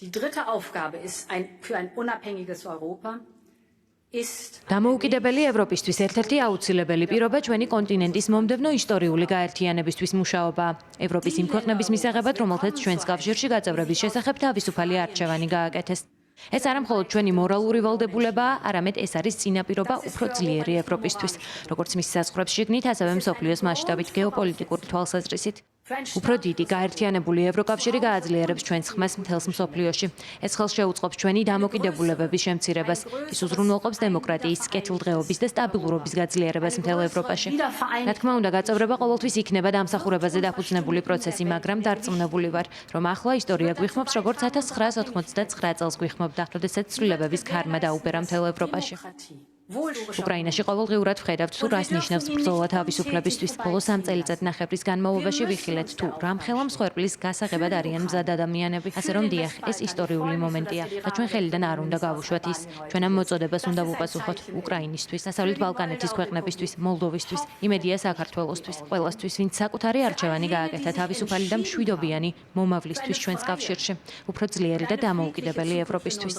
Die dritte Aufgabe ist für ein unabhängiges Europa. დამოუკიდებელი ევროპისთვის ერთ-ერთი აუცილებელი პირობა ჩვენი კონტინენტის მომდევნო ისტორიული გაერთიანებისთვის მუშაობა. ევროპის იმ ქვეყნების მისაღებად, რომელთაც ჩვენს კავშირში გაწევრების შესახებ თავისუფალი არჩევანი გააკეთეს. ეს არა მხოლოდ ჩვენი მორალური ვალდებულებაა, არამედ ეს არის წინაპირობა უფრო ძლიერი ევროპისთვის, როგორც მის საზღვრებს შიგნით, ასევე მსოფლიოს მასშტაბით გეოპოლიტიკური თვალსაზრისით. უფრო დიდი გაერთიანებული ევროკავშირი გააძლიერებს ჩვენს ხმას მთელს მსოფლიოში. ეს ხელს შეუწყობს ჩვენი დამოკიდებულებების შემცირებას, ის უზრუნველყოფს დემოკრატიის, კეთილდღეობის და სტაბილურობის გაძლიერებას მთელ ევროპაში. რა თქმა უნდა, გაწევრება ყოველთვის იქნება დამსახურებაზე დაფუძნებული პროცესი, მაგრამ დარწმუნებული ვარ, რომ ახლა ისტორია გვიხმობს, როგორც 1989 წელს გვიხმობდა, როდესაც ცვლილებების ქარმა დაუბერა მთელ ევროპაში. უკრაინაში ყოველდღიურად ვხედავთ, თუ რას ნიშნავს ბრძოლა თავისუფლებისთვის. ბოლო 3 წელიწადნახევრის განმავლობაში ვიხილეთ, თუ რამხელა მსხვერპლის გასაღებად არიან მზად ადამიანები. ასე რომ დიახ, ეს ისტორიული მომენტია და ჩვენ ხელიდან არ უნდა გავუშვათ ის. ჩვენ ამ მოწოდებას უნდა ვუპასუხოთ უკრაინისთვის, დასავლეთ ბალკანეთის ქვეყნებისთვის, მოლდოვისთვის, იმედია საქართველოსთვის, ყველასთვის, ვინც საკუთარი არჩევანი გააკეთა თავისუფალი და მშვიდობიანი მომავლისთვის ჩვენს კავშირში, უფრო ძლიერი და დამოუკიდებელი ევროპისთვის.